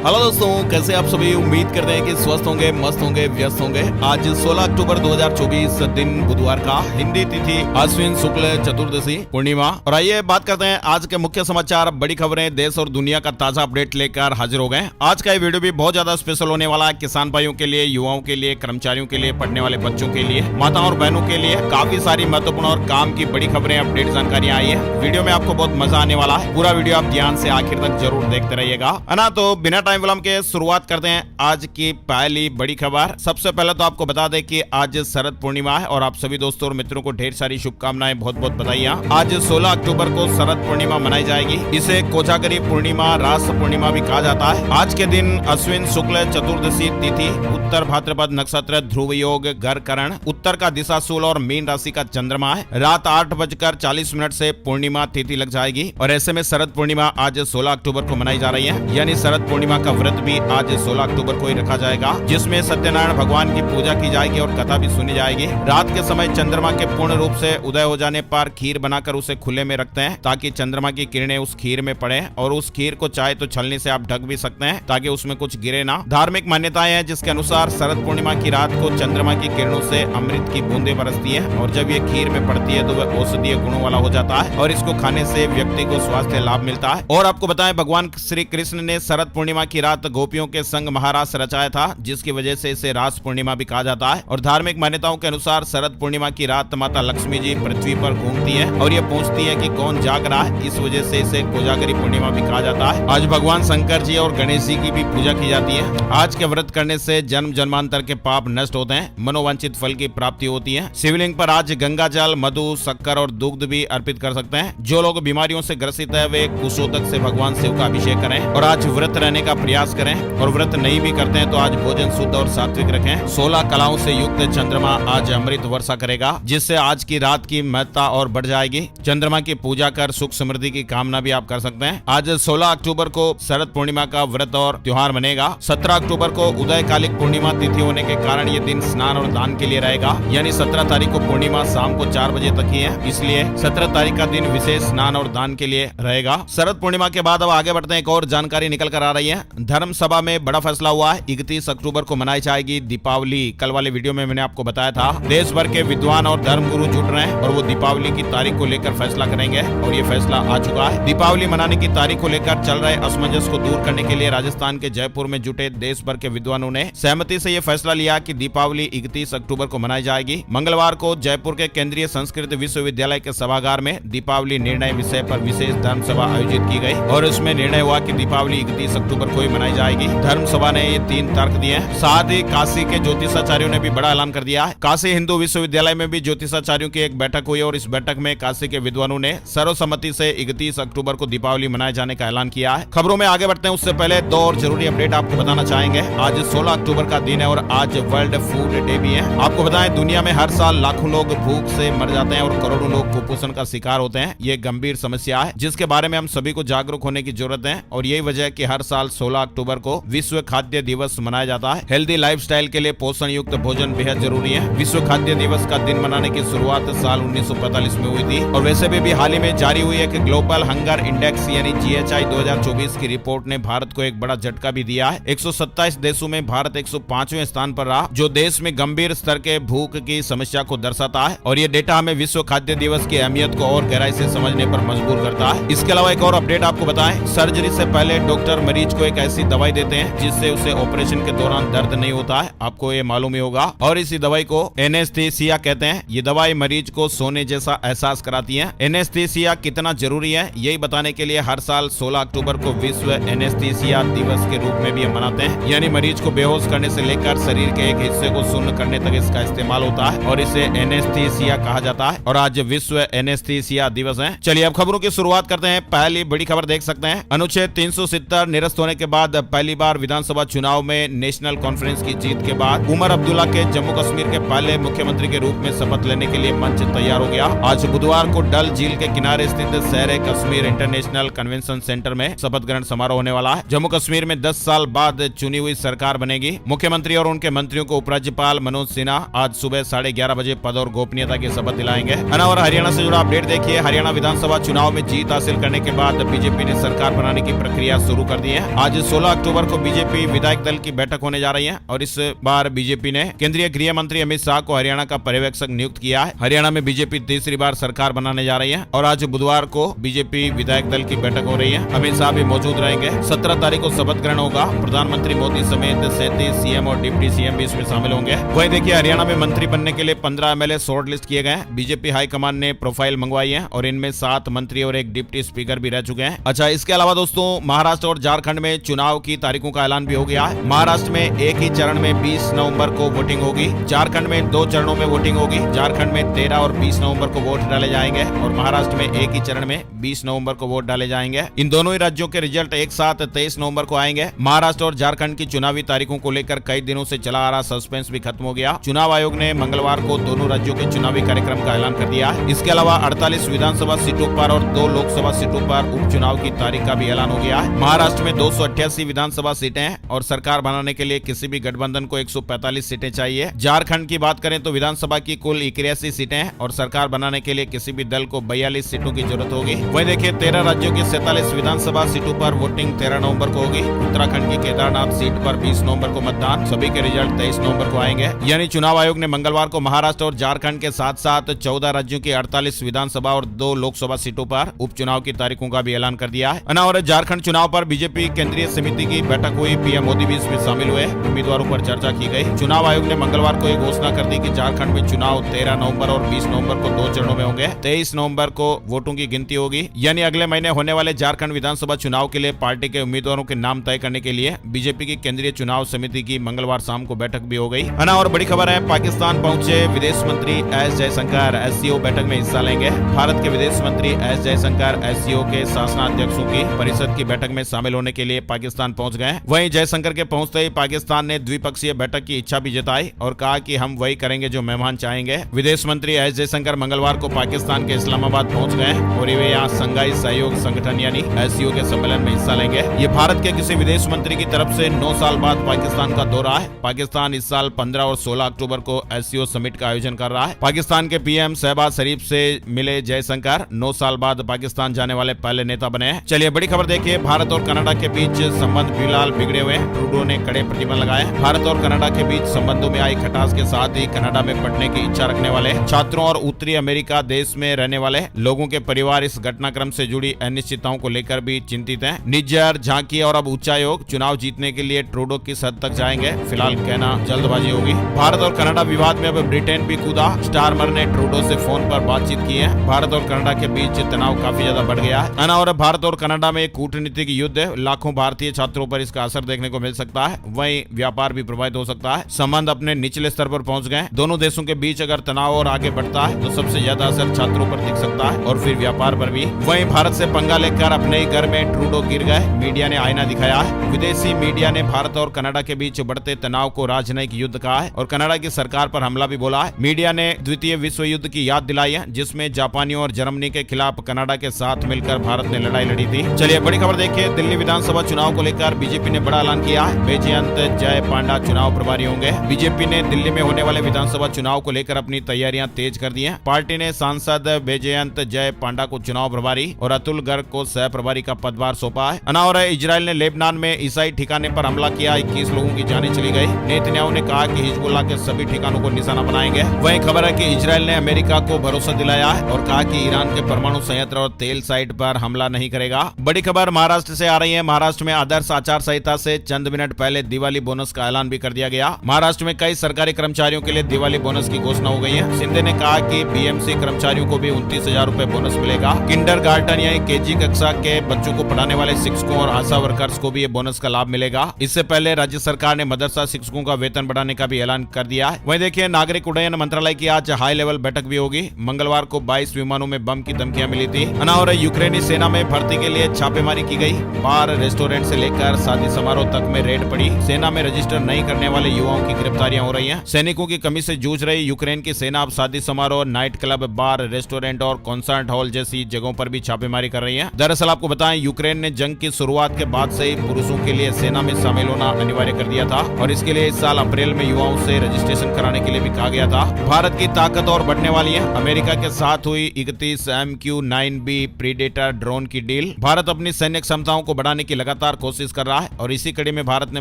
Hello दोस्तों, कैसे आप सभी। उम्मीद करते हैं कि स्वस्थ होंगे, मस्त होंगे, व्यस्त होंगे। आज 16 अक्टूबर 2024 दिन बुधवार का, हिंदी तिथि अश्विन शुक्ल चतुर्दशी पूर्णिमा। और आइए बात करते हैं आज के मुख्य समाचार, बड़ी खबरें, देश और दुनिया का ताजा अपडेट लेकर हाजिर हो गए। आज का ये वीडियो भी बहुत ज्यादा स्पेशल होने वाला है। किसान भाइयों के लिए, युवाओं के लिए, कर्मचारियों के लिए, पढ़ने वाले बच्चों के लिए, माताओं और बहनों के लिए काफी सारी महत्वपूर्ण और काम की बड़ी खबरें, अपडेट जानकारियां आई है। वीडियो में आपको बहुत मजा आने वाला है। पूरा वीडियो आप ध्यान से आखिर तक जरूर देखते रहिएगा, है ना। तो बिना टाइम विलंब के शुरुआत करते हैं आज की पहली बड़ी खबर। सबसे पहले तो आपको बता दें कि आज शरद पूर्णिमा है और आप सभी दोस्तों और मित्रों को ढेर सारी शुभकामनाएं, बहुत बहुत बधाइयां। आज 16 अक्टूबर को शरद पूर्णिमा मनाई जाएगी। इसे कोजागरी पूर्णिमा, रास पूर्णिमा भी कहा जाता है। आज के दिन अश्विन शुक्ल चतुर्दशी तिथि, उत्तर भाद्रपद नक्षत्र, ध्रुव योग, गर्करण, उत्तर का दिशाशूल और मीन राशि का चंद्रमा है। रात 8:40 से पूर्णिमा तिथि लग जाएगी और ऐसे में शरद पूर्णिमा आज 16 अक्टूबर को मनाई जा रही है। यानी शरद पूर्णिमा का व्रत भी आज 16 अक्टूबर को ही रखा जाएगा, जिसमें सत्यनारायण भगवान की पूजा की जाएगी और कथा भी सुनी जाएगी। रात के समय चंद्रमा के पूर्ण रूप से उदय हो जाने पर खीर बनाकर उसे खुले में रखते हैं ताकि चंद्रमा की किरणें उस खीर में पड़े, और उस खीर को चाहे तो छलनी से आप ढक भी सकते हैं ताकि उसमें कुछ गिरे ना। धार्मिक मान्यताएं हैं जिसके अनुसार शरद पूर्णिमा की रात को चंद्रमा की किरणों से अमृत की बूंदें बरसती है और जब ये खीर में पड़ती है तो वह औषधीय गुणों वाला हो जाता है और इसको खाने से व्यक्ति को स्वास्थ्य लाभ मिलता है। और आपको बताएं, भगवान श्री कृष्ण ने शरद पूर्णिमा की रात गोपियों के संग महारास रचाया था, जिसकी वजह से इसे रास पूर्णिमा भी कहा जाता है। और धार्मिक मान्यताओं के अनुसार शरद पूर्णिमा की रात माता लक्ष्मी जी पृथ्वी पर घूमती है और ये पूछती है कि कौन जाग रहा है। इस वजह से इसे कोजागरी पूर्णिमा भी कहा जाता है। आज भगवान शंकर जी और गणेश जी की भी पूजा की जाती है। आज के व्रत करने से जन्म जन्मांतर के पाप नष्ट होते हैं, मनोवांछित फल की प्राप्ति होती है। शिवलिंग पर आज गंगा जल, मधु, शक्कर और दुग्ध भी अर्पित कर सकते हैं। जो लोग बीमारियों से ग्रसित है वे कुशोदक से भगवान शिव का अभिषेक करें और आज व्रत रहने का प्रयास करें। और व्रत नहीं भी करते हैं तो आज भोजन शुद्ध और सात्विक रखें। 16 कलाओं से युक्त चंद्रमा आज अमृत वर्षा करेगा, जिससे आज की रात की महत्ता और बढ़ जाएगी। चंद्रमा की पूजा कर सुख समृद्धि की कामना भी आप कर सकते हैं। आज 16 अक्टूबर को शरद पूर्णिमा का व्रत और त्योहार मनेगा। 17 अक्टूबर को उदयकालिक पूर्णिमा तिथि होने के कारण ये दिन स्नान और दान के लिए रहेगा। यानी 17 तारीख को पूर्णिमा शाम को 4 बजे तक ही है, इसलिए 17 तारीख का दिन विशेष स्नान और दान के लिए रहेगा। शरद पूर्णिमा के बाद अब आगे बढ़ते हैं। एक और जानकारी निकल कर आ रही है। धर्म सभा में बड़ा फैसला हुआ है। 31 अक्टूबर को मनाई जाएगी दीपावली। कल वाले वीडियो में मैंने आपको बताया था। देश भर के विद्वान और धर्मगुरु जुट रहे हैं और वो दीपावली की तारीख को लेकर फैसला करेंगे और ये फैसला आ चुका है। दीपावली मनाने की तारीख को लेकर चल रहे असमंजस को दूर करने के लिए राजस्थान के जयपुर में जुटे देश भर के विद्वानों ने सहमति से ये फैसला लिया कि दीपावली 31 अक्टूबर को मनाई जाएगी। मंगलवार को जयपुर के केंद्रीय संस्कृत विश्वविद्यालय के सभागार में दीपावली निर्णय विषय पर विशेष धर्म सभा आयोजित की गई और उसमें निर्णय हुआ कि दीपावली 31 अक्टूबर को ही मनाई जाएगी। धर्म सभा ने ये 3 तर्क दिए हैं। साथ ही काशी के ज्योतिषाचार्यों ने भी बड़ा ऐलान कर दिया है। काशी हिंदू विश्वविद्यालय में भी ज्योतिषाचार्यों की एक बैठक हुई और इस बैठक में काशी के विद्वानों ने सर्वसम्मति से 31 अक्टूबर को दीपावली मनाए जाने का ऐलान किया है। खबरों में आगे बढ़ते हैं उससे पहले 2 और जरूरी अपडेट आपको बताना चाहेंगे। आज 16 अक्टूबर का दिन है और आज वर्ल्ड फूड डे भी है। आपको बताएं, दुनिया में हर साल लाखों लोग भूख से मर जाते हैं और करोड़ों लोग कुपोषण का शिकार होते हैं। ये गंभीर समस्या है जिसके बारे में हम सभी को जागरूक होने की जरूरत है और यही वजह है कि हर साल 16 अक्टूबर को विश्व खाद्य दिवस मनाया जाता है। हेल्दी लाइफस्टाइल के लिए पोषण युक्त भोजन बेहद जरूरी है। विश्व खाद्य दिवस का दिन मनाने की शुरुआत साल 1945 में हुई थी और वैसे भी हाल ही में जारी हुई एक ग्लोबल हंगर इंडेक्स यानी GHI 2024 की रिपोर्ट ने भारत को एक बड़ा झटका भी दिया है। 127 देशों में भारत 105वें स्थान पर रहा, जो देश में गंभीर स्तर के भूख की समस्या को दर्शाता है और ये डेटा हमें विश्व खाद्य दिवस की अहमियत को और गहराई से समझने पर मजबूर करता है। इसके अलावा एक और अपडेट आपको बताएं, सर्जरी से पहले डॉक्टर मरीज को एक ऐसी दवाई देते हैं जिससे उसे ऑपरेशन के दौरान दर्द नहीं होता है। आपको ये मालूम ही होगा और इसी दवाई को एनेस्थीसिया कहते हैं। ये दवाई मरीज को सोने जैसा एहसास कराती है। एनेस्थीसिया कितना जरूरी है यही बताने के लिए हर साल 16 अक्टूबर को विश्व एनेस्थीसिया दिवस के रूप में भी हम मनाते हैं। यानी मरीज को बेहोश करने से लेकर शरीर के एक हिस्से को शून्य करने तक इसका इस्तेमाल होता है और इसे एनेस्थीसिया कहा जाता है और आज विश्व एनेस्थीसिया दिवस है। चलिए अब खबरों की शुरुआत करते हैं। पहली बड़ी खबर देख सकते हैं। अनुच्छेद 370 निरस्त होने के बाद पहली बार विधानसभा चुनाव में नेशनल कॉन्फ्रेंस की जीत के बाद उमर अब्दुल्ला के जम्मू कश्मीर के पहले मुख्यमंत्री के रूप में शपथ लेने के लिए मंच तैयार हो गया। आज बुधवार को डल झील के किनारे स्थित शहर कश्मीर इंटरनेशनल कन्वेंशन सेंटर में शपथ ग्रहण समारोह होने वाला है। जम्मू कश्मीर में 10 साल बाद चुनी हुई सरकार बनेगी। मुख्यमंत्री और उनके मंत्रियों को उपराज्यपाल मनोज सिन्हा आज सुबह 11:30 बजे पद और गोपनीयता की शपथ दिलाएंगे। और हरियाणा से जुड़ा अपडेट देखिए। हरियाणा विधानसभा चुनाव में जीत हासिल करने के बाद बीजेपी ने सरकार बनाने की प्रक्रिया शुरू कर दी है। आज आज 16 अक्टूबर को बीजेपी विधायक दल की बैठक होने जा रही है और इस बार बीजेपी ने केंद्रीय गृह मंत्री अमित शाह को हरियाणा का पर्यवेक्षक नियुक्त किया है। हरियाणा में बीजेपी तीसरी बार सरकार बनाने जा रही है और आज बुधवार को बीजेपी विधायक दल की बैठक हो रही है। अमित शाह भी मौजूद रहेंगे। 17 तारीख को शपथ ग्रहण होगा। प्रधानमंत्री मोदी समेत 37 सीएम और डिप्टी सीएम भी इसमें शामिल होंगे। वहीं देखिए, हरियाणा में मंत्री बनने के लिए 15 एमएलए शॉर्ट लिस्ट किए गए। बीजेपी हाईकमान ने प्रोफाइल मंगवाई है और इनमें 7 मंत्री और एक डिप्टी स्पीकर भी रह चुके हैं। अच्छा, इसके अलावा दोस्तों महाराष्ट्र और झारखंड में चुनाव की तारीखों का ऐलान भी हो गया है। महाराष्ट्र में एक ही चरण में 20 नवंबर को वोटिंग होगी। झारखंड में 2 चरणों में वोटिंग होगी। झारखंड में 13 और 20 नवंबर को वोट डाले जाएंगे और महाराष्ट्र में एक ही चरण में 20 नवंबर को वोट डाले जाएंगे। इन दोनों ही राज्यों के रिजल्ट एक साथ 23 नवंबर को आएंगे। महाराष्ट्र और झारखंड की चुनावी तारीखों को लेकर कई दिनों से चला आ रहा सस्पेंस भी खत्म हो गया। चुनाव आयोग ने मंगलवार को दोनों राज्यों के चुनावी कार्यक्रम का ऐलान कर दिया है। इसके अलावा 48 विधानसभा सीटों पर और 2 लोकसभा सीटों पर उपचुनाव की तारीख का भी ऐलान हो गया है। महाराष्ट्र में 288 विधानसभा सीटें हैं और सरकार बनाने के लिए किसी भी गठबंधन को 145 सीटें चाहिए। झारखंड की बात करें तो विधानसभा की कुल 81 सीटें हैं और सरकार बनाने के लिए किसी भी दल को 42 सीटों की जरूरत होगी। वहीं देखिए, 13 राज्यों की 47 विधानसभा सीटों पर वोटिंग 13 नवंबर को होगी। उत्तराखंड की केदारनाथ सीट पर 20 नवंबर को मतदान, सभी के रिजल्ट 23 नवंबर को आएंगे। यानी चुनाव आयोग ने मंगलवार को महाराष्ट्र और झारखंड के साथ साथ 14 राज्यों की 48 विधानसभा और 2 लोकसभा सीटों पर उपचुनाव की तारीखों का भी ऐलान कर दिया है। और झारखंड चुनाव पर बीजेपी केंद्रीय समिति की बैठक हुई। पीएम मोदी भी इसमें शामिल हुए। उम्मीदवारों पर चर्चा की गई। चुनाव आयोग ने मंगलवार को एक घोषणा कर दी कि झारखंड में चुनाव 13 नवंबर और 20 नवंबर को 2 चरणों में होंगे। 23 नवंबर को वोटों की गिनती होगी। यानी अगले महीने होने वाले झारखंड विधानसभा चुनाव के लिए पार्टी के उम्मीदवारों के नाम तय करने के लिए बीजेपी की केंद्रीय चुनाव समिति की मंगलवार शाम को बैठक भी हो गई है ना। और बड़ी खबर है, पाकिस्तान पहुंचे विदेश मंत्री एस जयशंकर एससीओ बैठक में हिस्सा लेंगे। भारत के विदेश मंत्री एस जयशंकर एससीओ के शासनाध्यक्षों की परिषद की बैठक में शामिल होने के लिए पाकिस्तान पहुंच गए। वहीं जयशंकर के पहुंचते ही पाकिस्तान ने द्विपक्षीय बैठक की इच्छा भी जताई और कहा कि हम वही करेंगे जो मेहमान चाहेंगे। विदेश मंत्री एस जयशंकर मंगलवार को पाकिस्तान के इस्लामाबाद पहुंच गए और वे यहाँ संघाई सहयोग संगठन यानी एससीओ के सम्मेलन में हिस्सा लेंगे। ये भारत के किसी विदेश मंत्री की तरफ से 9 साल बाद पाकिस्तान का दौरा है। पाकिस्तान इस साल 15 और 16 अक्टूबर को एससीओ समिट का आयोजन कर रहा है। पाकिस्तान के पीएम शहबाज शरीफ से मिले जयशंकर 9 साल बाद पाकिस्तान जाने वाले पहले नेता बने हैं। चलिए बड़ी खबर देखिए, भारत और कनाडा के बीच संबंध फिलहाल बिगड़े हुए हैं। ट्रूडो ने कड़े प्रतिबंध लगाए। भारत और कनाडा के बीच संबंधों में आई खटास के साथ ही कनाडा में पढ़ने की इच्छा रखने वाले छात्रों और उत्तरी अमेरिका देश में रहने वाले लोगों के परिवार इस घटनाक्रम से जुड़ी अनिश्चितताओं को लेकर भी चिंतित हैं। निज्जर, झांकी और अब उच्चायोग चुनाव जीतने के लिए ट्रूडो किस हद तक जाएंगे, फिलहाल कहना जल्दबाजी होगी। भारत और कनाडा विवाद में अब ब्रिटेन भी कूदा। स्टारमर ने ट्रूडो से फोन पर बातचीत की है। भारत और कनाडा के बीच तनाव काफी ज्यादा बढ़ गया है ना। और भारत और कनाडा में कूटनीतिक युद्ध है। लाखों भारतीय छात्रों पर इसका असर देखने को मिल सकता है। वहीं व्यापार भी प्रभावित हो सकता है। संबंध अपने निचले स्तर पर पहुंच गए। दोनों देशों के बीच अगर तनाव और आगे बढ़ता है तो सबसे ज्यादा असर छात्रों पर दिख सकता है और फिर व्यापार पर भी। वहीं भारत से पंगा लेकर अपने ही घर में ट्रूडो गिर गए। मीडिया ने आईना दिखाया है। विदेशी मीडिया ने भारत और कनाडा के बीच बढ़ते तनाव को राजनयिक युद्ध कहा है और कनाडा की सरकार पर हमला भी बोला है। मीडिया ने द्वितीय विश्व युद्ध की याद दिलाई है, जिसमें जापानियों और जर्मनी के खिलाफ कनाडा के साथ मिलकर भारत ने लड़ाई लड़ी थी। चलिए बड़ी खबर देखिए, दिल्ली विधानसभा चुनाव को लेकर बीजेपी ने बड़ा ऐलान किया है। वैजयंत जय पांडा चुनाव प्रभारी होंगे। बीजेपी ने दिल्ली में होने वाले विधानसभा चुनाव को लेकर अपनी तैयारियां तेज कर दी हैं। पार्टी ने सांसद वैजयंत जय पांडा को चुनाव प्रभारी और अतुल गर्ग को सह प्रभारी का पदभार सौंपा है। और इजराइल ने लेबनान में ईसाई ठिकाने पर हमला किया, 21 लोगों की जानें चली गई। नेतन्याहू ने कहा कि हिजबुल्लाह के सभी ठिकानों को निशाना बनाएंगे। वहीं खबर है कि इजराइल ने अमेरिका को भरोसा दिलाया है और कहा कि ईरान के परमाणु संयंत्र और तेल साइट पर हमला नहीं करेगा। बड़ी खबर महाराष्ट्र से आ रही है। महाराष्ट्र में आदर्श आचार संहिता से चंद मिनट पहले दिवाली बोनस का ऐलान भी कर दिया गया। महाराष्ट्र में कई सरकारी कर्मचारियों के लिए दिवाली बोनस की घोषणा हो गई है। शिंदे ने कहा कि बीएमसी कर्मचारियों को भी 29,000 रूपए बोनस मिलेगा। किंडरगार्टन यानी केजी कक्षा के बच्चों को पढ़ाने वाले शिक्षकों और आशा वर्कर्स को भी ये बोनस का लाभ मिलेगा। इससे पहले राज्य सरकार ने मदरसा शिक्षकों का वेतन बढ़ाने का भी ऐलान कर दिया है। वहीं देखिए, नागरिक उड्डयन मंत्रालय की आज हाई लेवल बैठक भी होगी। मंगलवार को 22 विमानों में बम की धमकियां मिली थी और यूक्रेनी सेना में भर्ती के लिए छापेमारी की गई। बार, रेस्टोरेंट से लेकर शादी समारोह तक में रेड पड़ी। सेना में रजिस्टर नहीं करने वाले युवाओं की गिरफ्तारियां हो रही हैं। सैनिकों की कमी से जूझ रही यूक्रेन की सेना अब शादी समारोह, नाइट क्लब, बार, रेस्टोरेंट और कॉन्सर्ट हॉल जैसी जगहों पर भी छापेमारी कर रही है। दरअसल आपको बताएं, यूक्रेन ने जंग की शुरुआत के बाद से ही पुरुषों के लिए सेना में शामिल होना अनिवार्य कर दिया था और इसके लिए इस साल अप्रैल में युवाओं से रजिस्ट्रेशन कराने के लिए भी कहा गया था। भारत की ताकत और बढ़ने वाली है। अमेरिका के साथ हुई 31 MQ-9B प्रीडेटर ड्रोन की डील। भारत अपनी सैन्य क्षमताओं को बढ़ाने की लगातार लगातार कोशिश कर रहा है और इसी कड़ी में भारत ने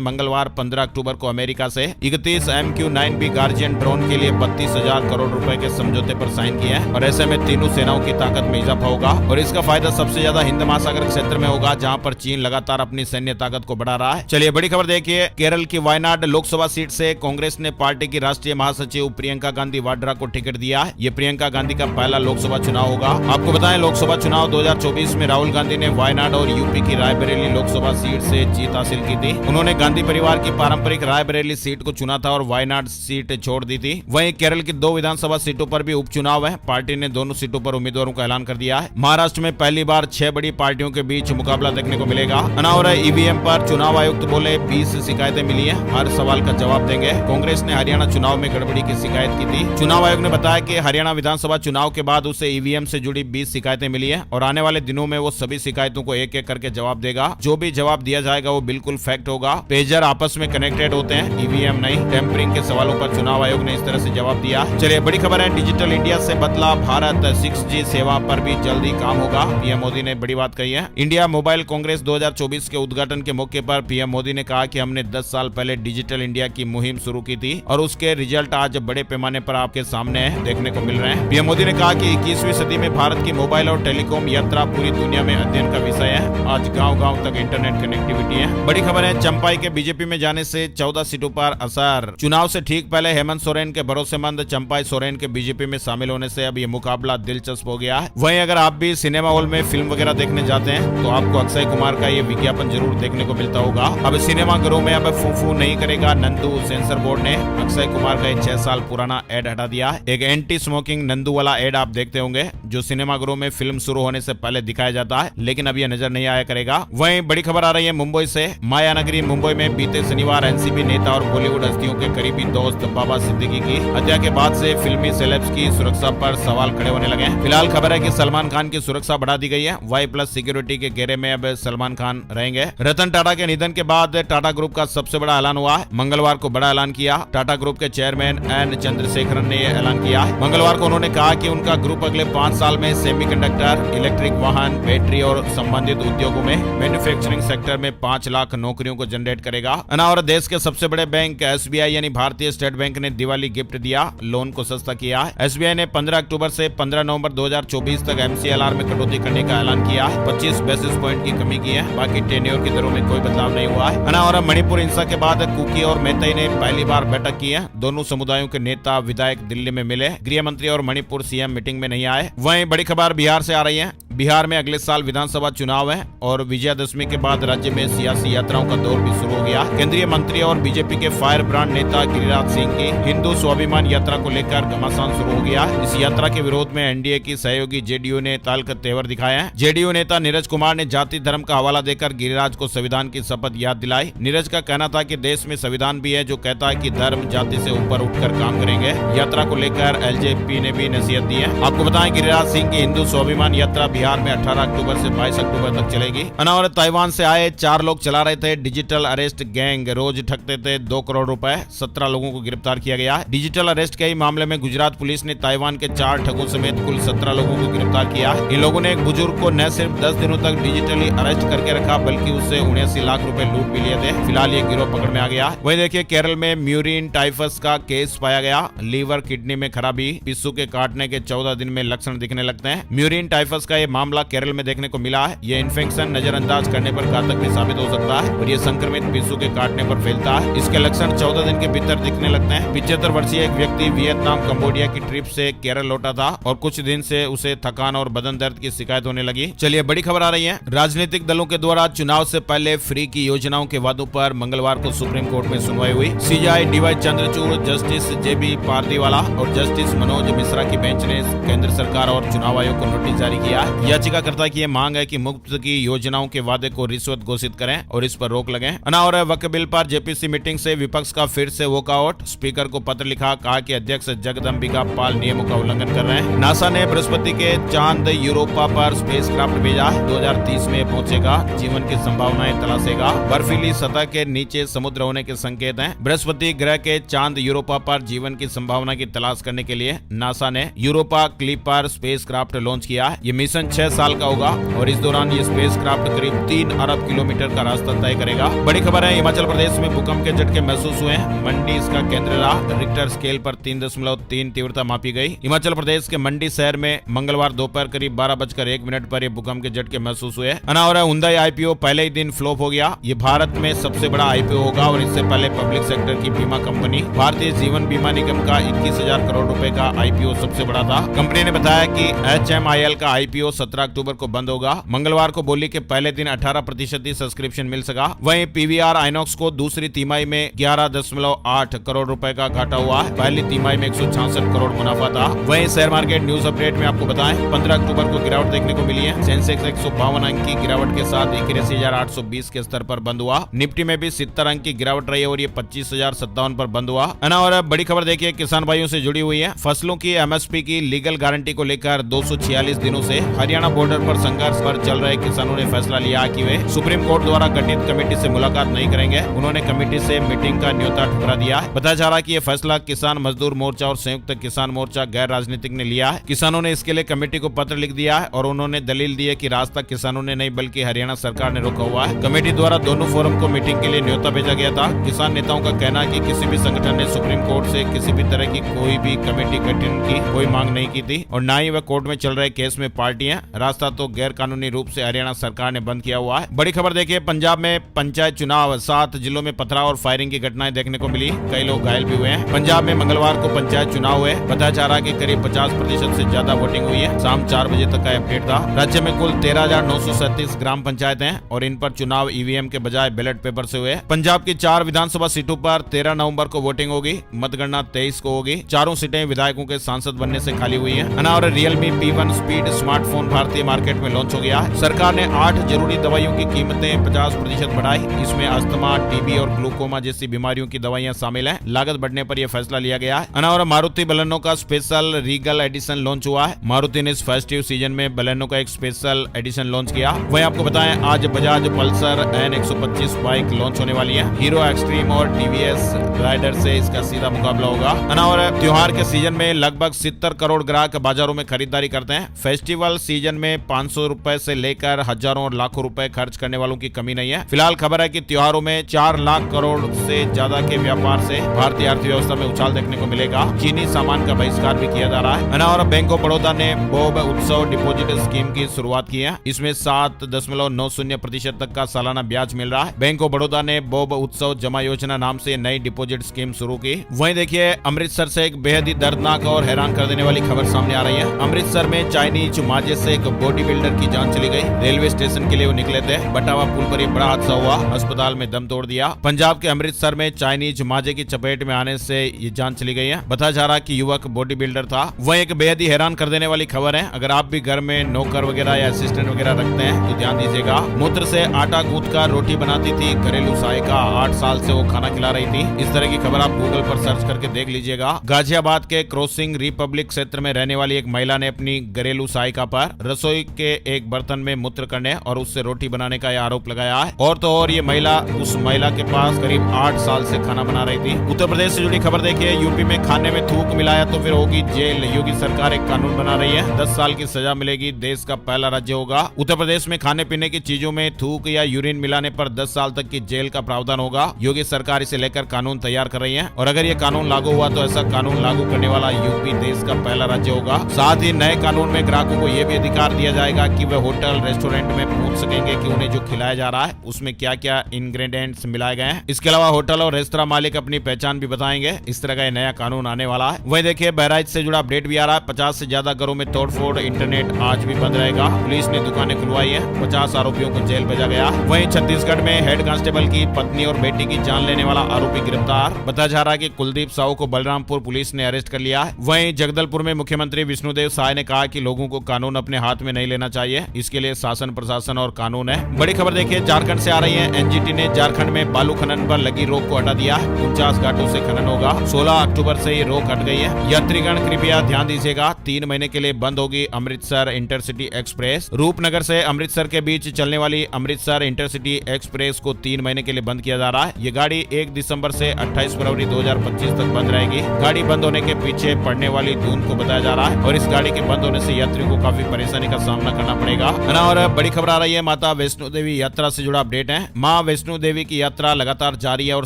मंगलवार 15 अक्टूबर को अमेरिका से 31 MQ-9B गार्जियन ड्रोन के लिए 32,000 करोड़ रुपए के समझौते पर साइन किया है और ऐसे में तीनों सेनाओं की ताकत में इजाफा होगा और इसका फायदा सबसे ज्यादा हिंद महासागर क्षेत्र में होगा, जहां पर चीन लगातार अपनी सैन्य ताकत को बढ़ा रहा है। चलिए बड़ी खबर देखिए, केरल की वायनाड लोकसभा सीट से कांग्रेस ने पार्टी की राष्ट्रीय महासचिव प्रियंका गांधी वाड्रा को टिकट दिया है। ये प्रियंका गांधी का पहला लोकसभा चुनाव होगा। आपको बताएं, लोकसभा चुनाव 2024 में राहुल गांधी ने वायनाड और यूपी की रायबरेली लोकसभा सीट से जीत हासिल की थी। उन्होंने गांधी परिवार की पारंपरिक रायबरेली सीट को चुना था और वायनाड सीट छोड़ दी थी। वहीं केरल की 2 विधानसभा सीटों पर भी उपचुनाव है। पार्टी ने दोनों सीटों पर उम्मीदवारों का ऐलान कर दिया है। महाराष्ट्र में पहली बार 6 बड़ी पार्टियों के बीच मुकाबला देखने को मिलेगा। अनावर ईवीएम पर चुनाव आयुक्त बोले 20 शिकायतें मिली हैं, हर सवाल का जवाब देंगे। कांग्रेस ने हरियाणा चुनाव में गड़बड़ी की शिकायत की थी। चुनाव आयोग ने बताया कि हरियाणा विधानसभा चुनाव के बाद उसे ईवीएम से जुड़ी 20 शिकायतें मिली है और आने वाले दिनों में वो सभी शिकायतों को एक एक करके जवाब देगा। जो भी जवाब दिया जाएगा वो बिल्कुल फैक्ट होगा। पेजर आपस में कनेक्टेड होते हैं, ईवीएम नहीं। टेम्परिंग के सवालों पर चुनाव आयोग ने इस तरह से जवाब दिया। चलिए बड़ी खबर है, डिजिटल इंडिया से बदला भारत 6G सेवा पर भी जल्दी काम होगा। पीएम मोदी ने बड़ी बात कही है। इंडिया मोबाइल कांग्रेस 2024 के उद्घाटन के मौके पर पीएम मोदी ने कहा कि हमने 10 साल पहले डिजिटल इंडिया की मुहिम शुरू की थी और उसके रिजल्ट आज बड़े पैमाने पर आपके सामने देखने को मिल रहे हैं। पीएम मोदी ने कहा कि 21वीं सदी में भारत की मोबाइल और टेलीकॉम यात्रा पूरी दुनिया में अध्ययन का विषय है। आज गांव-गांव तक इंटरनेट कनेक्टिविटी है। बड़ी खबर है, चंपाई के बीजेपी में जाने से 14 सीटों पर असर। चुनाव से ठीक पहले हेमंत सोरेन के भरोसेमंद चंपाई सोरेन के बीजेपी में शामिल होने से अब ये मुकाबला दिलचस्प हो गया है। वहीं अगर आप भी सिनेमा हॉल में फिल्म वगैरह देखने जाते हैं तो आपको अक्षय कुमार का ये विज्ञापन जरूर देखने को मिलता होगा। अब सिनेमा घरों में अब फूफू नहीं करेगा नंदू। सेंसर बोर्ड ने अक्षय कुमार का 6 साल पुराना एड हटा दिया। एक एंटी स्मोकिंग नंदू वाला एड आप देखते होंगे जो सिनेमा घरों में फिल्म शुरू होने से पहले दिखाया जाता है, लेकिन अब यह नजर नहीं आया करेगा। वहीं बड़ी खबर आ रही है मुंबई से। मायानगरी मुंबई में बीते शनिवार एनसीपी नेता और बॉलीवुड हस्तियों के करीबी दोस्त बाबा सिद्दीकी की हत्या के बाद से फिल्मी सेलेब्स की सुरक्षा पर सवाल खड़े होने लगे हैं। फिलहाल खबर है कि सलमान खान की सुरक्षा बढ़ा दी गई है। Y+ सिक्योरिटी के घेरे में अब सलमान खान रहेंगे। रतन टाटा के निधन के बाद टाटा ग्रुप का सबसे बड़ा ऐलान हुआ है। मंगलवार को बड़ा ऐलान किया। टाटा ग्रुप के चेयरमैन एन चंद्रशेखरन ने यह ऐलान किया है। मंगलवार को उन्होंने कहा कि उनका ग्रुप अगले 5 साल में सेमीकंडक्टर, इलेक्ट्रिक वाहन, बैटरी और संबंधित उद्योगों में मैन्युफैक्चरिंग सेक्टर में 5 लाख नौकरियों को जनरेट करेगा। और देश के सबसे बड़े बैंक SBI यानी भारतीय स्टेट बैंक ने दिवाली गिफ्ट दिया, लोन को सस्ता किया है। SBI ने 15 अक्टूबर से 15 नवंबर 2024 तक MCLR में कटौती करने का ऐलान किया है। 25 बेसिस पॉइंट की कमी की है। बाकी टेन्योर की दरों में कोई बदलाव नहीं हुआ है। और मणिपुर हिंसा के बाद कुकी और मेहताई ने पहली बार बैठक की है। दोनों समुदायों के नेता विधायक दिल्ली में मिले। गृह मंत्री और मणिपुर CM मीटिंग में नहीं आए। वहीं बड़ी खबर बिहार से आ रही है। बिहार में अगले साल विधानसभा चुनाव है और विजयादशमी के बाद राज्य में सियासी यात्राओं का दौर भी शुरू हो गया। केंद्रीय मंत्री और बीजेपी के फायर ब्रांड नेता गिरिराज सिंह की हिंदू स्वाभिमान यात्रा को लेकर घमासान शुरू हो गया। इस यात्रा के विरोध में एनडीए की सहयोगी जेडीयू ने ताल तेवर दिखाया है। जेडीयू नेता नीरज कुमार ने जाति धर्म का हवाला देकर गिरिराज को संविधान की शपथ याद दिलाई। नीरज का कहना था कि देश में संविधान भी है जो कहता है कि धर्म जाति से ऊपर उठकर काम करेंगे। यात्रा को लेकर एलजेपी ने भी नसीहत दी है। आपको बताएं गिरिराज सिंह की हिंदू स्वाभिमान यात्रा बिहार में 18 अक्टूबर से 22 अक्टूबर तक चलेगी। और ताइवान से आए 4 लोग चला रहे थे डिजिटल अरेस्ट गैंग। रोज ठगते थे 2 करोड़ रुपए। 17 लोगों को गिरफ्तार किया गया। डिजिटल अरेस्ट के ही मामले में गुजरात पुलिस ने ताइवान के 4 ठगों समेत कुल 17 लोगों को गिरफ्तार किया। इन लोगों ने एक बुजुर्ग को न सिर्फ 10 दिनों तक डिजिटली अरेस्ट करके रखा बल्कि उससे 79 लाख रुपए लूट भी लिए थे। फिलहाल ये गिरोह पकड़ में आ गया। वहीं देखिए केरल में म्यूरिन टाइफस का केस पाया गया। लीवर किडनी में खराबी, पिस्सू के काटने के 14 दिन में लक्षण दिखने लगते हैं। म्यूरिन टाइफस का ये मामला केरल में देखने को मिला है। ये इन्फेक्शन नजरअंदाज करने पर घातक भी साबित हो सकता है और ये संक्रमित पिस्सू के काटने पर फैलता है। इसके लक्षण 14 दिन के भीतर दिखने लगते हैं। 75 वर्षीय एक व्यक्ति वियतनाम कंबोडिया की ट्रिप से केरल लौटा था और कुछ दिन से उसे थकान और बदन दर्द की शिकायत होने लगी। चलिए बड़ी खबर आ रही है। राजनीतिक दलों के द्वारा चुनाव से पहले फ्री की योजनाओं के वादों पर मंगलवार को सुप्रीम कोर्ट में सुनवाई हुई। CJI DY Chandrachud, justice JB Pardiwala और जस्टिस मनोज मिश्रा की बेंच ने केंद्र सरकार और चुनाव आयोग को नोटिस जारी किया। याचिकाकर्ता की मांग है कि मुफ्त की योजनाओं के वादे को रिश्वत घोषित करें और इस पर रोक लगाएं। और वक्फ बिल पर जेपीसी मीटिंग से विपक्ष का फिर से वॉकआउट। स्पीकर को पत्र लिखा, कहा कि अध्यक्ष जगदम्बिका पाल नियमों का उल्लंघन कर रहे हैं। नासा ने बृहस्पति के चांद यूरोपा पर स्पेसक्राफ्ट भेजा। 2030 में पहुंचेगा, जीवन की संभावनाएं तलाशेगा। बर्फीली सतह के नीचे समुद्र होने के संकेत हैं। बृहस्पति ग्रह के चांद यूरोपा पर जीवन की संभावना की तलाश करने के लिए नासा ने यूरोपा क्लिपर स्पेसक्राफ्ट लॉन्च किया। ये मिशन 6 साल का होगा और इस दौरान ये स्पेसक्राफ्ट करीब 3 अरब किलोमीटर का रास्ता तय करेगा। बड़ी खबर है, हिमाचल प्रदेश में भूकंप के झटके महसूस हुए हैं। मंडी इसका केंद्र रहा। रिक्टर स्केल पर 3.3 तीव्रता मापी गई। हिमाचल प्रदेश के मंडी शहर में मंगलवार दोपहर करीब 12:01 पर यह भूकंप के झटके महसूस हुए। अनावर हुंडई आईपीओ पहले ही दिन फ्लॉप हो गया। ये भारत में सबसे बड़ा आईपीओ होगा और इससे पहले पब्लिक सेक्टर की बीमा कंपनी भारतीय जीवन बीमा निगम का 21,000 करोड़ रुपए का आईपीओ सबसे बड़ा था। कंपनी ने बताया कि HMIL का आईपीओ 17 अक्टूबर को बंद होगा। मंगलवार को बोली के पहले दिन 18% ही सब्सक्रिप्शन मिल सका। वहीं PVR आइनॉक्स को दूसरी तिमाही में 11.8 करोड़ रुपए का घाटा हुआ है। पहली तिमाही में 166 करोड़ मुनाफा था। वहीं शेयर मार्केट न्यूज अपडेट में आपको बताएं, 15 अक्टूबर को गिरावट देखने को मिली है। सेंसेक्स 152 अंक की गिरावट के साथ 81,820 के स्तर पर बंद हुआ। निफ्टी में भी 70 अंक की गिरावट रही है और ये 25,057 पर बंद हुआ। और बड़ी खबर देखिए किसान भाइयों से जुड़ी हुई है। फसलों की MSP की लीगल गारंटी को लेकर 246 दिनों से हरियाणा बॉर्डर पर संघर्ष पर चल रहे किसानों ने फैसला लिया कि वे सुप्रीम कोर्ट द्वारा गठित कमेटी से मुलाकात नहीं करेंगे। उन्होंने कमेटी से मीटिंग का न्योता ठुकरा दिया है। बताया जा रहा है कि यह फैसला किसान मजदूर मोर्चा और संयुक्त किसान मोर्चा गैर राजनीतिक ने लिया है। किसानों ने इसके लिए कमेटी को पत्र लिख दिया है और उन्होंने दलील दी है कि रास्ता किसानों ने नहीं बल्कि हरियाणा सरकार ने रोका हुआ है। कमेटी द्वारा दोनों फोरम को मीटिंग के लिए न्योता भेजा गया था। किसान नेताओं का कहना है कि किसी भी संगठन ने सुप्रीम कोर्ट से किसी भी तरह की कोई भी कमेटी गठन की कोई मांग नहीं की थी और न ही वह कोर्ट में चल रहे केस में पार्टी है। रास्ता तो गैर कानूनी रूप से हरियाणा सरकार ने बंद किया हुआ है। बड़ी खबर देखिए, पंजाब में पंचायत चुनाव, 7 जिलों में पथराव और फायरिंग की घटनाएं देखने को मिली। कई लोग घायल भी हुए हैं। पंजाब में मंगलवार को पंचायत चुनाव हुए। बताया जा रहा है कि करीब 50% से ज्यादा वोटिंग हुई है। शाम 4 बजे तक का अपडेट था। राज्य में कुल 13,937 ग्राम पंचायतें हैं और इन पर चुनाव ईवीएम के बजाय बैलेट पेपर से हुए। पंजाब की 4 विधानसभा सीटों पर 13 नवंबर को वोटिंग होगी। मतगणना 23 को होगी। चारों सीटें विधायकों के सांसद बनने से खाली हुई है। और रियलमी P1 स्पीड स्मार्टफोन भारतीय मार्केट में लॉन्च हो गया है। सरकार ने 8 जरूरी दवाइयों की कीमतें 50% बढ़ाई। इसमें अस्थमा, टीबी और ग्लूकोमा जैसी बीमारियों की दवाइयां शामिल हैं। लागत बढ़ने पर यह फैसला लिया गया है। और मारुति बलेनो का स्पेशल रीगल एडिशन लॉन्च हुआ है। मारुति ने इस फेस्टिव सीजन में बलेनो का एक स्पेशल एडिशन लॉन्च किया। वहीं आपको बताएं, आज Bajaj Pulsar N125 bike launch होने वाली है। हीरो एक्सट्रीम और TVS राइडर से इसका सीधा मुकाबला होगा। और त्योहार के सीजन में लगभग 70 करोड़ ग्राहक बाजारों में खरीदारी करते हैं। फेस्टिवल सीजन में 500 रुपए से लेकर हजारों और लाखों रुपए खर्च करने वालों की कमी नहीं है। फिलहाल खबर है कि त्योहारों में 4 लाख करोड़ से ज्यादा के व्यापार से भारतीय अर्थव्यवस्था में उछाल देखने को मिलेगा। चीनी सामान का बहिष्कार भी किया जा रहा है। और बैंक ऑफ बड़ौदा ने बोब उत्सव डिपॉजिट स्कीम की शुरुआत की है। इसमें 7.90% तक का सालाना ब्याज मिल रहा है। बैंक ऑफ बड़ौदा ने बोब उत्सव जमा योजना नाम से नई डिपॉजिट स्कीम शुरू की। वहीं देखिए, अमृतसर से एक बेहद ही दर्दनाक और हैरान कर देने वाली खबर सामने आ रही है। अमृतसर में चाइनीज माजे से एक बॉडी बिल्डर की जान चली गई। रेलवे स्टेशन के लिए वो निकले थे। बटावा पुल पर एक बड़ा हादसा हुआ। अस्पताल में दम तोड़ दिया। पंजाब के अमृतसर में चाइनीज माजे की चपेट में आने से ये जान चली गई है। बताया जा रहा है कि युवक बॉडी बिल्डर था। वह एक बेहद ही हैरान कर देने वाली खबर है। अगर आप भी घर में नौकर वगैरह या असिस्टेंट वगैरह रखते हैं तो ध्यान दीजिएगा। मूत्र से आटा गूंथ कर रोटी बनाती थी घरेलू सहायिका। 8 साल से वो खाना खिला रही थी। इस तरह की खबर आप गूगल पर सर्च करके देख लीजिएगा। गाजियाबाद के क्रॉसिंग रिपब्लिक क्षेत्र में रहने वाली एक महिला ने अपनी घरेलू सहायिका पर रसोई के एक बर्तन में मूत्र करने और उससे रोटी बनाने का यह आरोप लगाया है। और तो और ये महिला उस महिला के पास करीब 8 साल से खाना बना रही थी। उत्तर प्रदेश से जुड़ी खबर देखिए, यूपी में खाने में थूक मिलाया तो फिर होगी जेल। योगी सरकार एक कानून बना रही है। 10 साल की सजा मिलेगी। देश का पहला राज्य होगा। उत्तर प्रदेश में खाने पीने की चीजों में थूक या यूरिन मिलाने पर 10 साल तक की जेल का प्रावधान होगा। योगी सरकार इसे लेकर कानून तैयार कर रही है और अगर ये कानून लागू हुआ तो ऐसा कानून लागू करने वाला यूपी देश का पहला राज्य होगा। साथ ही नए कानून में ग्राहकों को यह भी अधिकार दिया जाएगा कि वे होटल रेस्टोरेंट में पूछ सकेंगे कि उन्हें जो खिलाया जा रहा है उसमें क्या क्या इंग्रेडिएंट्स मिलाए गए हैं। इसके अलावा होटल और रेस्तरां मालिक अपनी पहचान भी बताएंगे। इस तरह का यह नया कानून आने वाला है। वही देखिए, बहराइच से जुड़ा अपडेट भी आ रहा है। 50 से ज्यादा घरों में तोड़फोड़, इंटरनेट आज भी बंद रहेगा। पुलिस ने दुकानें खुलवाई है। 50 आरोपियों को जेल भेजा गया। वहीं छत्तीसगढ़ में हेड कांस्टेबल की पत्नी और बेटी की जान लेने वाला आरोपी गिरफ्तार। बताया जा रहा है कि कुलदीप साहू को बलरामपुर पुलिस ने अरेस्ट कर लिया है। वहीं जगदलपुर में मुख्यमंत्री विष्णुदेव साय ने कहा कि लोगों को कानून अपने हाथ में नहीं लेना चाहिए। इसके लिए शासन, प्रशासन और कानून है। बड़ी खबर देखिए, झारखंड से आ रही है। एनजीटी ने झारखंड में बालू खनन पर लगी रोक को हटा दिया है। 49 घाटों से खनन होगा। 16 अक्टूबर से ये रोक हट गई है। यात्रीगण कृपया ध्यान दीजिएगा। 3 महीने के लिए बंद होगी अमृतसर इंटरसिटी एक्सप्रेस। रूपनगर से अमृतसर के बीच चलने वाली अमृतसर इंटरसिटी एक्सप्रेस को 3 महीने के लिए बंद किया जा रहा है। ये गाड़ी 1 दिसंबर से 28 फरवरी 2025 तक बंद रहेगी। गाड़ी बंद होने के पीछे पड़ने वाली धुंध को बताया जा रहा है और इस गाड़ी के बंद होने से यात्रियों को काफी परेशानी का सामना करना पड़ेगा। और बड़ी खबर आ रही है, माता वैष्णो वैष्णो देवी यात्रा से जुड़ा अपडेट है। मां वैष्णो देवी की यात्रा लगातार जारी है और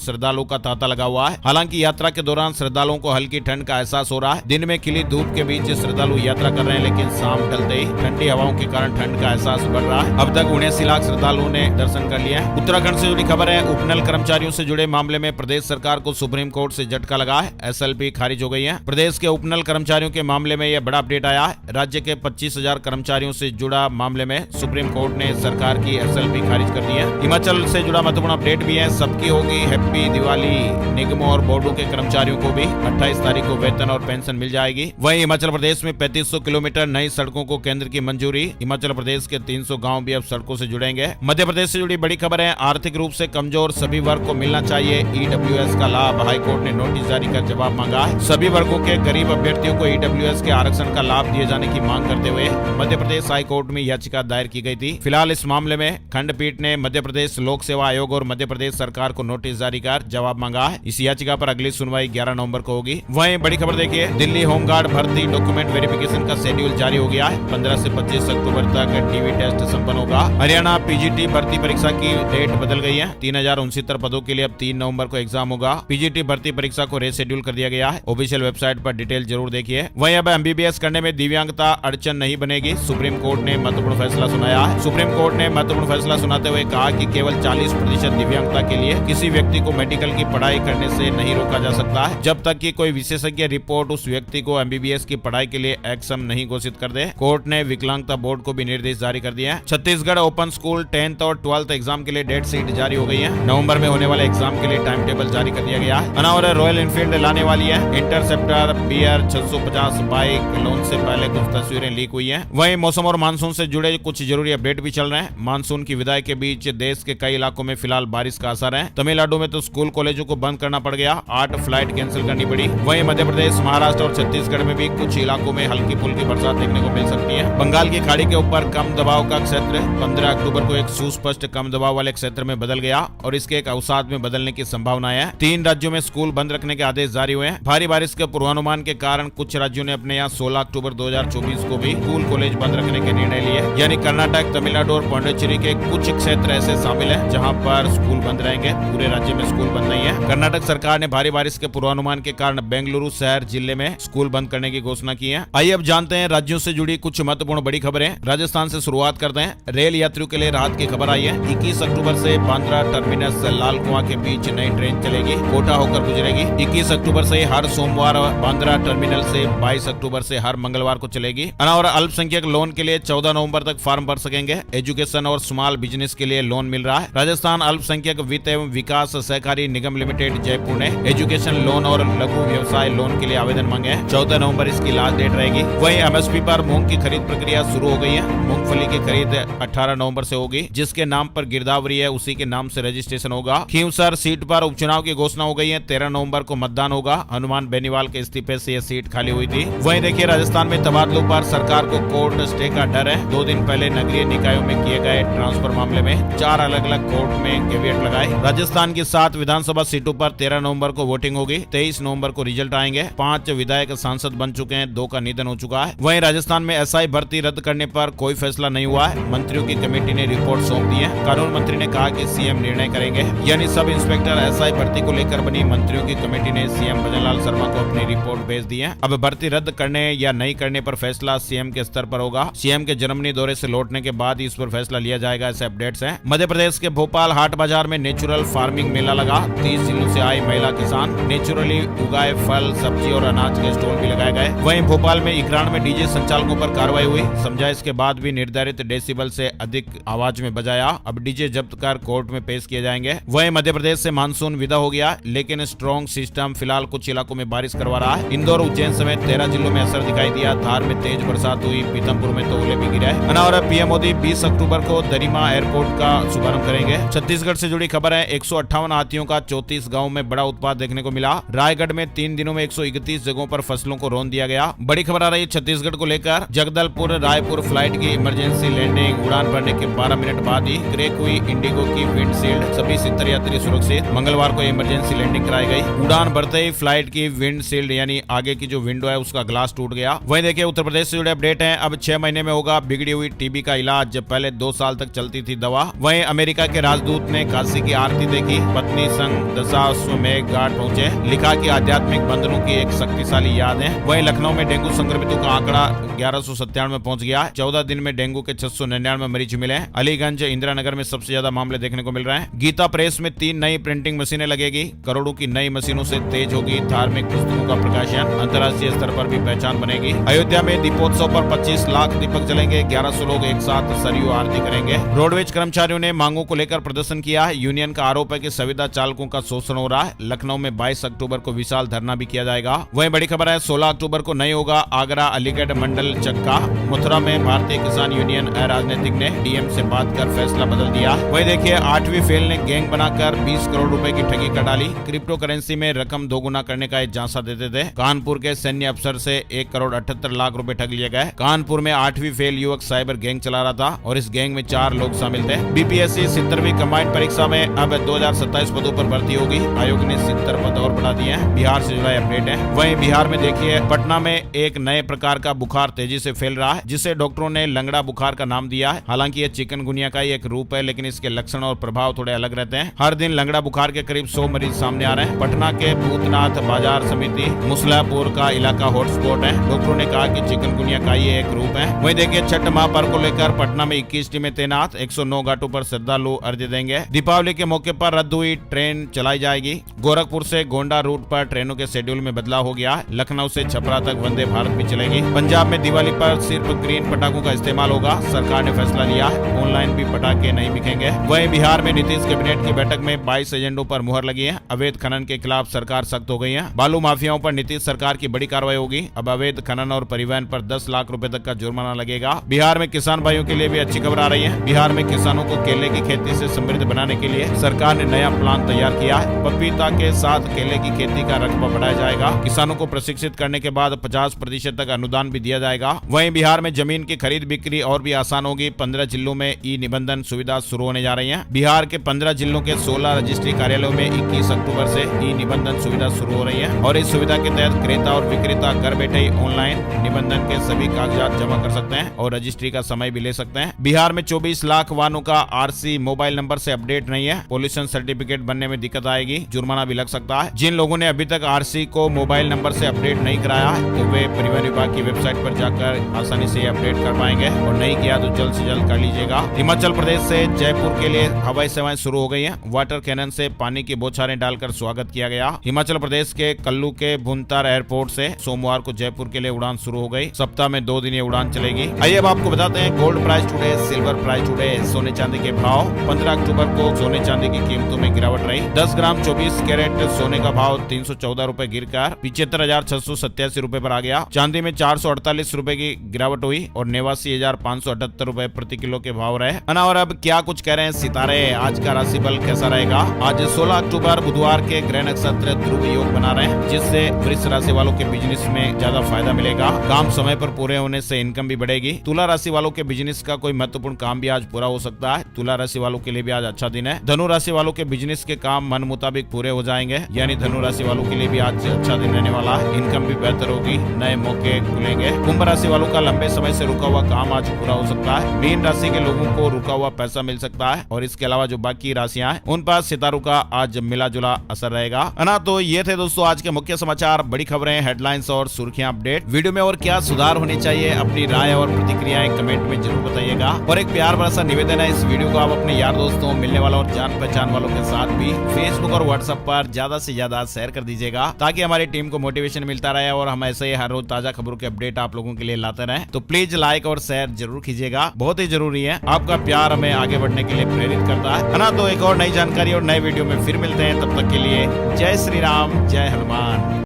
श्रद्धालुओं का तांता लगा हुआ है। हालांकि यात्रा के दौरान श्रद्धालुओं को हल्की ठंड का एहसास हो रहा है। दिन में खिली धूप के बीच श्रद्धालु यात्रा कर रहे हैं, लेकिन शाम ढलते ही ठंडी हवाओं के कारण ठंड का एहसास बढ़ रहा है। अब तक 79 लाख श्रद्धालुओं ने दर्शन कर लिया है। उत्तराखंड से जुड़ी खबर है। उपनल कर्मचारियों से जुड़े मामले में प्रदेश सरकार को सुप्रीम कोर्ट से झटका लगा है। एसएलपी खारिज हो गई है। प्रदेश के उपनल कर्मचारियों के मामले में यह बड़ा अपडेट आया है। राज्य के 25,000 कर्मचारियों से जुड़ा मामले में सुप्रीम कोर्ट ने सरकार की एसएलपी खारिज कर दी है। हिमाचल से जुड़ा महत्वपूर्ण अपडेट भी है। सबकी होगी हैप्पी दिवाली। निगमों और बोर्डों के कर्मचारियों को भी 28 तारीख को वेतन और पेंशन मिल जाएगी। वहीं हिमाचल प्रदेश में 3500 किलोमीटर नई सड़कों को केंद्र की मंजूरी। हिमाचल प्रदेश के 300 गांव भी अब सड़कों से जुड़ेंगे। मध्य प्रदेश से जुड़ी बड़ी खबर है। आर्थिक रूप से कमजोर सभी वर्ग को मिलना चाहिए ईडब्ल्यूएस का लाभ। हाईकोर्ट ने नोटिस जारी कर जवाब मांगा है। सभी वर्गों के गरीब अभ्यर्थियों को ईडब्ल्यूएस के आरक्षण का लाभ दिए जाने की मांग करते हुए मध्य प्रदेश हाईकोर्ट में याचिका दायर की गई थी। फिलहाल इस मामले में खंडपीठ ने मध्य प्रदेश लोक सेवा आयोग और मध्य प्रदेश सरकार को नोटिस जारी कर जवाब मांगा है। इस याचिका पर अगली सुनवाई 11 नवंबर को होगी। वहीं बड़ी खबर देखिए, दिल्ली होमगार्ड भर्ती डॉक्यूमेंट वेरिफिकेशन का शेड्यूल जारी हो गया है। 15 से 25 अक्टूबर तक टीवी टेस्ट संपन्न होगा। हरियाणा पीजीटी भर्ती परीक्षा की डेट बदल गई है। 3069 पदों के लिए अब 3 नवंबर को एग्जाम होगा। पीजीटी भर्ती परीक्षा को रीशेड्यूल कर दिया गया है। ऑफिशियल वेबसाइट पर डिटेल जरूर देखिए। वहीं अब एमबीबीएस करने में दिव्यांगता अड़चन नहीं बनेगी। सुप्रीम कोर्ट ने महत्वपूर्ण फैसला सुनाया है। सुप्रीम कोर्ट ने महत्वपूर्ण फैसला सुनाते हुए कहा कि केवल 40% दिव्यांगता के लिए किसी व्यक्ति को मेडिकल की पढ़ाई करने से नहीं रोका जा सकता है, जब तक कि कोई विशेषज्ञ रिपोर्ट उस व्यक्ति को एमबीबीएस की पढ़ाई के लिए अक्षम नहीं घोषित कर दे। कोर्ट ने विकलांगता बोर्ड को भी निर्देश जारी कर दिए हैं। छत्तीसगढ़ ओपन स्कूल 10th और 12th एग्जाम के लिए डेट शीट जारी हो गई है। नवंबर में होने वाले एग्जाम के लिए टाइम टेबल जारी कर दिया गया है। अनावर रॉयल एनफील्ड लाने वाली है। इंटरसेप्टर BR 650 बाइक लॉन्च से पहले कुछ तस्वीरें लीक हुई है। वहीं मौसम और मानसून से जुड़े कुछ जरूरी अपडेट भी चल रहे हैं। मानसून की विदाई के बीच देश के कई इलाकों में फिलहाल बारिश का असर है। तमिलनाडु में तो स्कूल कॉलेजों को बंद करना पड़ गया। 8 फ्लाइट कैंसिल करनी पड़ी। वहीं मध्य प्रदेश, महाराष्ट्र और छत्तीसगढ़ में भी कुछ इलाकों में हल्की फुल्की बरसात देखने को मिल सकती है। बंगाल की खाड़ी के ऊपर कम दबाव का क्षेत्र 15 अक्टूबर को एक सुस्पष्ट कम दबाव वाले क्षेत्र में बदल गया और इसके एक अवसाद में बदलने की संभावना है। 3 राज्यों में स्कूल बंद रखने के आदेश जारी हुए हैं। भारी बारिश के पूर्वानुमान के कारण कुछ राज्यों ने अपने यहाँ 16 अक्टूबर 2024 को भी स्कूल कॉलेज बंद रखने के निर्णय लिए। यानी कर्नाटक, तमिलनाडु और पांडिचेरी के कुछ क्षेत्र ऐसे शामिल है जहाँ पर स्कूल बंद रहेंगे। पूरे राज्य में स्कूल बंद नहीं है। कर्नाटक सरकार ने भारी बारिश के पूर्वानुमान के कारण बेंगलुरु शहर जिले में स्कूल बंद करने की घोषणा की है। आइए अब जानते हैं राज्यों से जुड़ी कुछ महत्वपूर्ण बड़ी खबरें। राजस्थान से शुरुआत करते हैं। रेल यात्रियों के लिए राहत की खबर आई है। 21 अक्टूबर से बांद्रा टर्मिनस लाल कुआं के बीच नई ट्रेन चलेगी। कोटा होकर गुजरेगी। 21 अक्टूबर से हर सोमवार बांद्रा टर्मिनल से 22 अक्टूबर से हर मंगलवार को चलेगी। और अल्पसंख्यक लोन के लिए 14 नवंबर तक फॉर्म भर सकेंगे। एजुकेशन और स्मॉल बिजनेस के लिए लोन मिल रहा है। राजस्थान अल्पसंख्यक वित्त एवं विकास सहकारी निगम लिमिटेड जयपुर ने एजुकेशन लोन और लघु व्यवसाय लोन के लिए आवेदन मांगे हैं। 14 नवंबर इसकी लास्ट डेट रहेगी। वहीं एमएसपी पर मूंग की खरीद प्रक्रिया शुरू हो गई है। मूंगफली की खरीद 18 नवंबर से होगी। जिसके नाम पर गिरदावरी है उसी के नाम से रजिस्ट्रेशन होगा। खींवसर सीट पर उपचुनाव की घोषणा हो गई है। 13 नवंबर को मतदान होगा। हनुमान बेनीवाल के इस्तीफे से यह सीट खाली हुई थी। वहीं देखिए, राजस्थान में तबादलों पर सरकार को कोर्ट स्टे का डर है। 2 दिन पहले नगरीय निकायों में किए गए ट्रांसफर मामले में 4 अलग अलग कोर्ट में कैविएट लगाए। राजस्थान की 7 विधानसभा सीटों पर 13 नवंबर को वोटिंग होगी। 23 नवंबर को रिजल्ट आएंगे। 5 विधायक सांसद बन चुके हैं, 2 का निधन हो चुका है। वहीं राजस्थान में एसआई भर्ती रद्द करने पर कोई फैसला नहीं हुआ है। मंत्रियों की कमेटी ने रिपोर्ट सौंप दी है। कानून मंत्री ने कहा कि सीएम निर्णय करेंगे। यानी सब इंस्पेक्टर एसआई भर्ती को लेकर बनी मंत्रियों की कमेटी ने सीएम भजनलाल शर्मा को अपनी रिपोर्ट भेज दी है। अब भर्ती रद्द करने या नहीं करने पर फैसला सीएम के स्तर पर होगा। सीएम के जर्मनी दौरे से लौटने के बाद इस पर फैसला लिया जाएगा, ऐसे अपडेट्स हैं। मध्य प्रदेश के भोपाल हाट बाजार में नेचुरल फार्मिंग मेला लगा। 30 जिलों से आए महिला किसान नेचुरली उगाए फल, सब्जी और अनाज के स्टॉल भी लगाए गए। वहीं भोपाल में इकरान में डीजे संचालकों पर कार्रवाई हुई। समझाइश के बाद भी निर्धारित डेसिबल से अधिक आवाज में बजाया। अब डीजे जब्त कर कोर्ट में पेश किए जाएंगे। वहीं मध्य प्रदेश से मानसून विदा हो गया, लेकिन स्ट्रॉन्ग सिस्टम फिलहाल कुछ इलाकों में बारिश करवा रहा है। इंदौर, उज्जैन समेत 13 जिलों में असर दिखाई दिया। धार में तेज बरसात हुई। पीतमपुर में तो ओले भी गिरे। और पीएम मोदी 20 अक्टूबर को दरिमा एयरपोर्ट का शुभारंभ करेंगे। छत्तीसगढ़ से जुड़ी खबर है। 158 हाथियों का 34 गांव में बड़ा उत्पात देखने को मिला। रायगढ़ में 3 दिनों में 131 जगहों पर फसलों को रौंद दिया गया। बड़ी खबर आ रही है छत्तीसगढ़ को लेकर। जगदलपुर रायपुर फ्लाइट की इमरजेंसी लैंडिंग। उड़ान भरने के 12 मिनट बाद ही क्रैक हुई इंडिगो की विंडशील्ड। सभी 70 यात्री सुरक्षित। मंगलवार को इमरजेंसी लैंडिंग कराई गई। उड़ान भरते ही फ्लाइट की विंडशील्ड यानी आगे की जो विंडो है उसका ग्लास टूट गया। वहीं देखिए, उत्तर प्रदेश से जुड़े अपडेट है। अब 6 महीने में होगा बिगड़ी हुई टीबी का इलाज। पहले 2 साल तक तक चलती थी दवा। वहीं अमेरिका के राजदूत ने काशी की आरती देखी, पत्नी संग दशाश्वमेध घाट पहुंचे, लिखा कि आध्यात्मिक बंधनों की एक शक्तिशाली याद है। वहीं लखनऊ में डेंगू संक्रमितों का आंकड़ा 1197 में पहुंच गया। 14 दिन में डेंगू के 699 मरीज मिले। अलीगंज इंदिरा नगर में सबसे ज्यादा मामले देखने को मिल रहे हैं। गीता प्रेस में 3 नई प्रिंटिंग मशीनें लगेगी। करोड़ों की नई मशीनों से तेज होगी धार्मिक पुस्तकों का प्रकाशन, अंतर्राष्ट्रीय स्तर पर भी पहचान बनेगी। अयोध्या में दीपोत्सव पर 25 लाख दीपक जलेंगे। 1100 लोग एक साथ सरयू आरती करेंगे। रोडवेज कर्मचारियों ने मांगों को लेकर प्रदर्शन किया। यूनियन का आरोप है कि संविदा चालकों का शोषण हो रहा है। लखनऊ में 22 अक्टूबर को विशाल धरना भी किया जाएगा। वहीं बड़ी खबर है 16 अक्टूबर को नहीं होगा आगरा अलीगढ़ मंडल चक्का। मथुरा में भारतीय किसान यूनियन अराजनीतिक ने डीएम से बात कर फैसला बदल दिया। वहीं देखिए 8वीं फेल ने गैंग बनाकर 20 करोड़ रुपए की ठगी कर डाली। क्रिप्टो करेंसी में रकम दोगुना करने का एक झांसा देते थे। कानपुर के सैन्य अफसर से 1 करोड़ 78 लाख रुपए ठग लिए गए। कानपुर में 8वीं फेल युवक साइबर गैंग चला रहा था और इस गैंग में 4 लोग शामिल थे। बीपीएससी 70वीं कंबाइंड परीक्षा में अब 2027 पदों पर भर्ती होगी। आयोग ने 70 पद और बढ़ा दिए हैं। बिहार से जुड़ा अपडेट है। वहीं बिहार में देखिए पटना में एक नए प्रकार का बुखार तेजी से फैल रहा है, जिसे डॉक्टरों ने लंगड़ा बुखार का नाम दिया है। हालांकि ये चिकनगुनिया का ही एक रूप है, लेकिन इसके लक्षण और प्रभाव थोड़े अलग रहते हैं। हर दिन लंगड़ा बुखार के करीब 100 मरीज सामने आ रहे हैं। पटना के भूतनाथ बाजार समिति मुसलापुर का इलाका हॉटस्पॉट है। डॉक्टरों ने कहा कि चिकनगुनिया का ये एक रूप है। वहीं देखिए छठ महापर्व को लेकर पटना में 21 टीमें तैनात। 109 घाटों पर श्रद्धालु अर्जी देंगे। दीपावली के मौके पर रद्द हुई ट्रेन चलाई जाएगी। गोरखपुर से गोंडा रूट पर ट्रेनों के शेड्यूल में बदलाव हो गया। लखनऊ से छपरा तक वंदे भारत भी चलेगी। पंजाब में दिवाली पर सिर्फ ग्रीन पटाखों का इस्तेमाल होगा। सरकार ने फैसला लिया है, ऑनलाइन भी पटाखे नहीं बिकेंगे। वहीं बिहार में नीतीश कैबिनेट की बैठक में 22 एजेंडों पर मुहर लगी है। अवैध खनन के खिलाफ सरकार सख्त हो गई है। बालू माफियाओं पर नीतीश सरकार की बड़ी कार्रवाई होगी। अब अवैध खनन और परिवहन पर 10 लाख रुपए तक का जुर्माना लगेगा। बिहार में किसान भाइयों के लिए भी अच्छी खबर आ रही है। बिहार में किसानों को केले की खेती से समृद्ध बनाने के लिए सरकार ने नया प्लान तैयार किया है। पपीता के साथ केले की खेती का रकबा बढ़ाया जाएगा। किसानों को प्रशिक्षित करने के बाद 50% तक अनुदान भी दिया जाएगा। वहीं बिहार में जमीन की खरीद बिक्री और भी आसान होगी। 15 जिलों में ई निबंधन सुविधा शुरू होने जा रही है। बिहार के 15 जिलों के 16 रजिस्ट्री कार्यालयों में 21 अक्टूबर से ई निबंधन सुविधा शुरू हो रही है और इस सुविधा के तहत क्रेता और विक्रेता घर बैठे ही ऑनलाइन निबंधन के सभी कागजात जमा कर सकते हैं और रजिस्ट्री का समय भी ले सकते हैं। बिहार में 24 लाख वाहनों का आरसी मोबाइल नंबर से अपडेट नहीं है। पॉल्यूशन सर्टिफिकेट बनने में दिक्कत आएगी, जुर्माना भी लग सकता है। जिन लोगों ने अभी तक आरसी को मोबाइल नंबर से अपडेट नहीं कराया है तो वे परिवहन विभाग की वेबसाइट पर जाकर आसानी से अपडेट कर पाएंगे और नहीं किया तो जल्द से जल्द कर लीजिएगा। हिमाचल प्रदेश से जयपुर के लिए हवाई सेवाएं शुरू हो गई हैं। वाटर कैनन से पानी की बौछारें डालकर स्वागत किया गया। हिमाचल प्रदेश के कल्लू के भुंतर एयरपोर्ट से सोमवार को जयपुर के लिए उड़ान शुरू हो गई। सप्ताह में 2 दिन ये उड़ान चलेगी। आइए अब आपको बताते हैं gold price today, silver price today, सोने चांदी के भाव। 15 अक्टूबर को सोने चांदी की कीमतों में गिरावट रही। 10 ग्राम 24 कैरेट सोने का भाव 314 रुपए गिरकर 75,687 रुपए पर आ गया। चांदी में 448 रुपए की गिरावट हुई और 89,578 रुपए प्रति किलो के भाव रहे। और अब क्या कुछ कह रहे हैं सितारे, आज का राशि बल कैसा रहेगा। आज 16 अक्टूबर बुधवार के ग्रह नक्षत्र ध्रुव योग बना रहे हैं, जिससे वृष राशि वालों के बिजनेस में ज्यादा फायदा मिलेगा। काम समय पर पूरे होने से इनकम भी बढ़ेगी। तुला राशि वालों के बिजनेस का कोई महत्वपूर्ण काम भी आज पूरा हो सकता है। तुला राशि वालों के लिए भी आज अच्छा दिन है। धनु राशि वालों के बिजनेस के काम मन मुताबिक पूरे हो जाएंगे, यानी धनु राशि वालों के लिए भी आज अच्छा दिन रहने वाला है। इनकम भी बेहतर होगी, नए मौके खुलेंगे। कुंभ राशि वालों का लंबे समय से रुका हुआ काम आज पूरा हो सकता है। मीन राशि के लोगों को रुका हुआ पैसा मिल सकता है और इसके अलावा जो बाकी राशियां हैं उन पर सितारों का आज मिला जुला असर रहेगा, है ना। तो ये थे दोस्तों आज के मुख्य समाचार, बड़ी खबरें, हेडलाइंस और सुर्खियां अपडेट। वीडियो में और क्या सुधार होनी चाहिए, अपनी राय और प्रतिक्रियाएं कमेंट में जरूर बताइएगा। और एक प्यार भरा सा निवेदन है, इस वीडियो को आप अपने यार दोस्तों, मिलने वालों और जान पहचान वालों के साथ भी फेसबुक और व्हाट्सएप पर ज्यादा से ज्यादा शेयर कर दीजिएगा, ताकि हमारी टीम को मोटिवेशन मिलता रहे और हम ऐसे ही हर रोज ताजा खबरों के अपडेट आप लोगों के लिए लाते रहें। तो प्लीज लाइक और शेयर जरूर कीजिएगा, बहुत ही जरूरी है। आपका प्यार हमें आगे बढ़ने के लिए प्रेरित करता है ना। तो एक और नई जानकारी और नए वीडियो में फिर मिलते हैं, तब तक के लिए जय श्री राम, जय हनुमान।